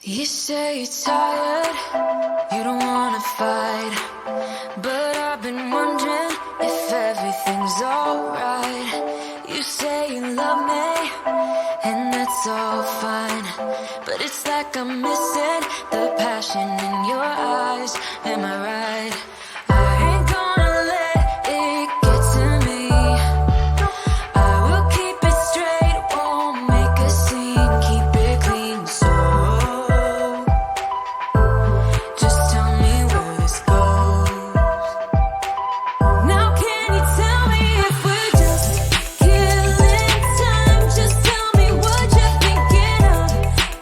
You say you're tired, you don't wanna fight, but I've been wondering if everything's alright. You say you love me, and that's all fine, but it's like I'm missing the passion in your eyes. Am I right? I ain't gonna let it get to me. I will keep it straight, won't make a scene, keep it clean. So just tell me where this goes. Now can you tell me if we're just killing time? Just tell me what you're thinking of.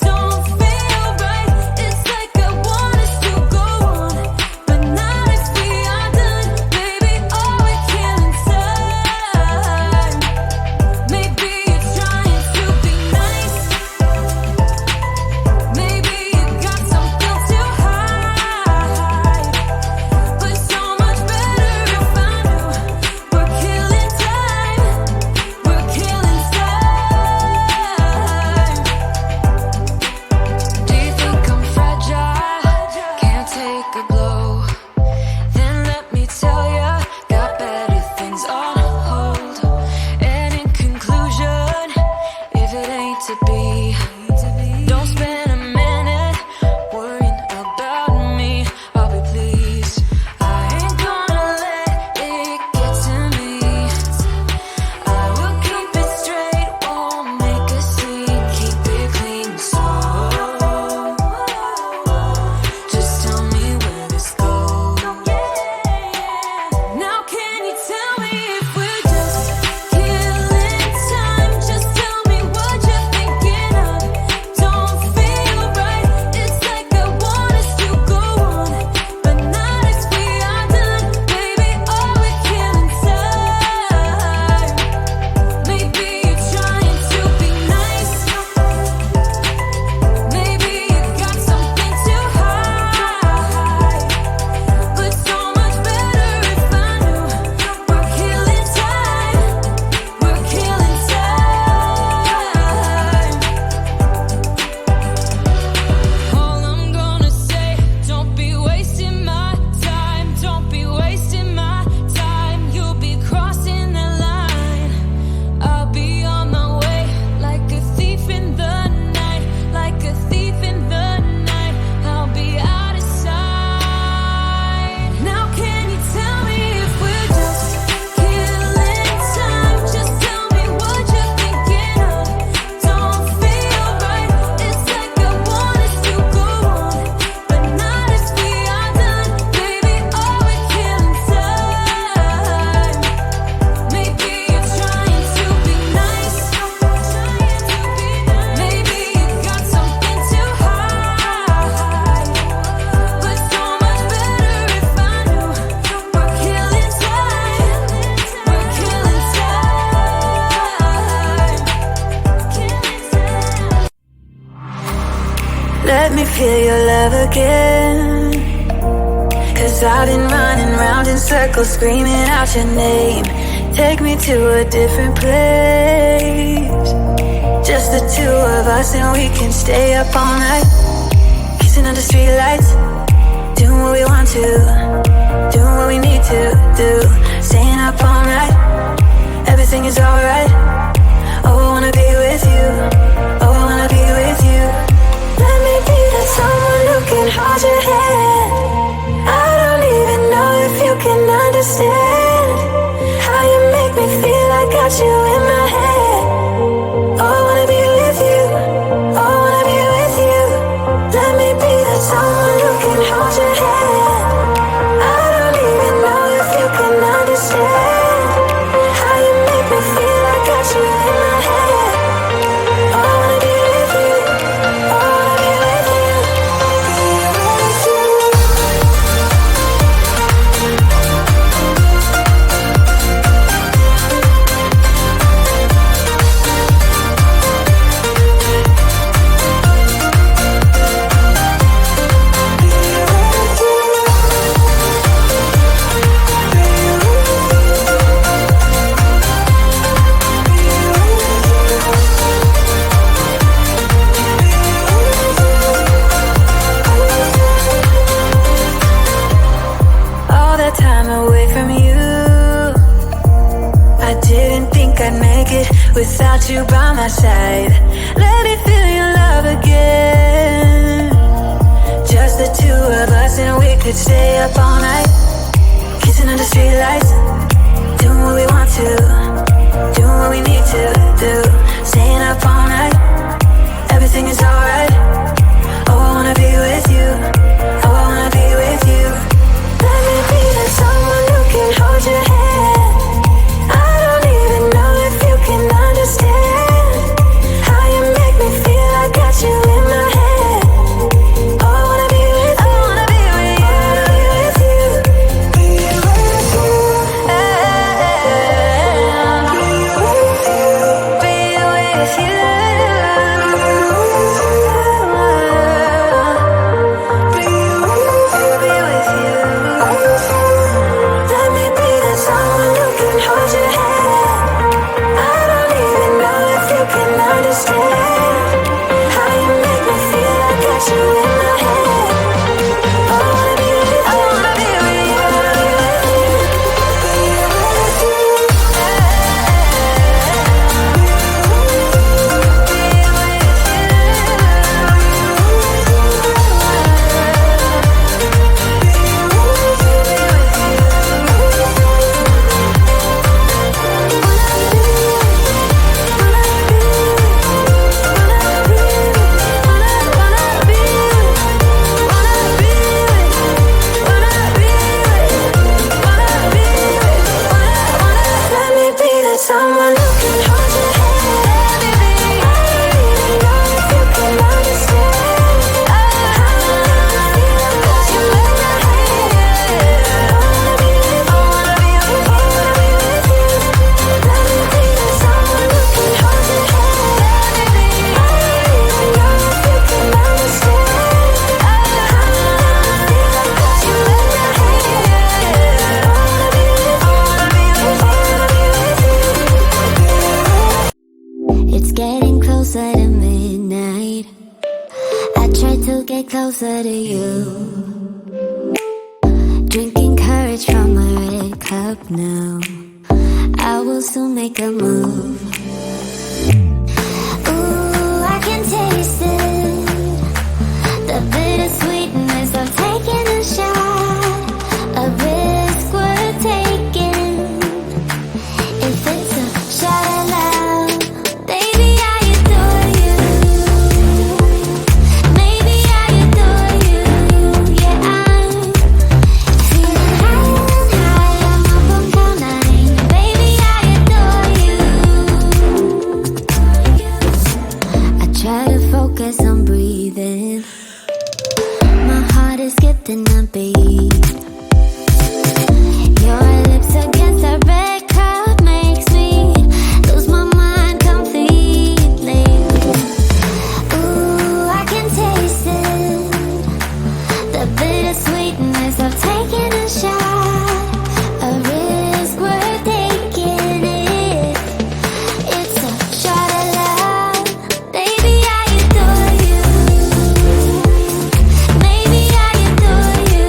Don't feel right, it's like I want us to go on, but not if we are done. Baby, oh, we're killing time. Maybe you're trying to be nice, maybe you got something to hide, but so much better if I knew. We're killing time, we're killing time. Do you think I'm fragile, can't take a blow? Then let me tell ya, got better things on hold. And in conclusion, if it ain't to be, don't spend a minute worrying about me. I'll be pleased. I ain't gonna let it get to me. I will keep it straight, won't make a scene, keep it clean. So just tell me where this goes. Now can you tell me if we're just killing time? Just tell me what you're thinking of. Don't feel right, it's like I want us to go on, but not if we are done. Baby, oh, we're killing time. Maybe you're trying to be nice, maybe you got something to hide, but so much better if I knew. We're killing time, we're killing time. All I'm gonna say, don't be wasting my time, don't be wasting my time. You'll be crossing the line, I'll be on my way, like a thief in the night, like a thief in the night. I'll be out of sight. Now can you tell me if we're just killing time? Just tell me what you're thinking of. Don't feel right, it's like I want us to go on, but not if we are done. Baby, oh, we're killing time. Maybe you're trying to be nice, maybe you got something to hide, but so much better if I knew. We're killing time, we're killing time. Let me feel your love again, 'cause I've been running round in circles screaming out your name. Take me to a different place, just the two of us, and we can stay up all night, kissing under streetlights, doing what we want to, doing what we need to do, staying up all night, everything is alright. Oh, I wanna be with you, oh, I wanna be with you. Let me be that someone who can hold your hand. I don't even know if you can understand how you make me feel. I got you in my head. Oh, I wanna be with you, oh, I wanna be with you. Let me be that someone who can hold your hand. I don't even know if you can understand how you make me feel. I got you in my head. Oh, I wanna be with you, oh, I wanna be with you, be with you. without you by my side. Let me feel your love again. Just the two of us and we could stay up all night, kissing under streetlights, doing what we want to, doing what we need to do. Staying up all night, everything is alright. Oh, I wanna be with you. Oh, I wanna be with you. Let me be the someone who can hold your hand. I don't even know if you can understand how you make me feel. I got you in my head. Oh, I wanna be with you. I wanna be with you. Be with you. Be with you. Let me be the someone who can hold your hand. I don't even know if you can understand how you make me feel. I got you in my head. I wanna be with you. I wanna be with you. Someone who can hold your hand. I don't even know if you can understand how you make me feel. I got you in my head. I wanna be with you. I wanna be with you. Let me be the someone who can hold your hand. I don't even know if you can understand how you make me feel. I got you in my head. I wanna be with you. I wanna be with you. It's getting closer to midnight. I try to get closer to you. Drinking courage from my red cup now. I will soon make a move. Ooh, I can taste it, the bittersweetness of taking a shot, a risk worth taking. If it's a shot at love, baby, I adore you. Maybe I adore you. Yeah, I'm feeling high, I'm up on cloud nine. Baby, I adore you. I try to focus on breathing. My heart is skipping a beat. Your lips against a red cup makes me lose my mind completely. Ooh, I can taste it, the bittersweetness of taking a shot, a risk worth taking it. It's a shot at love, baby, I adore you. Maybe I adore you.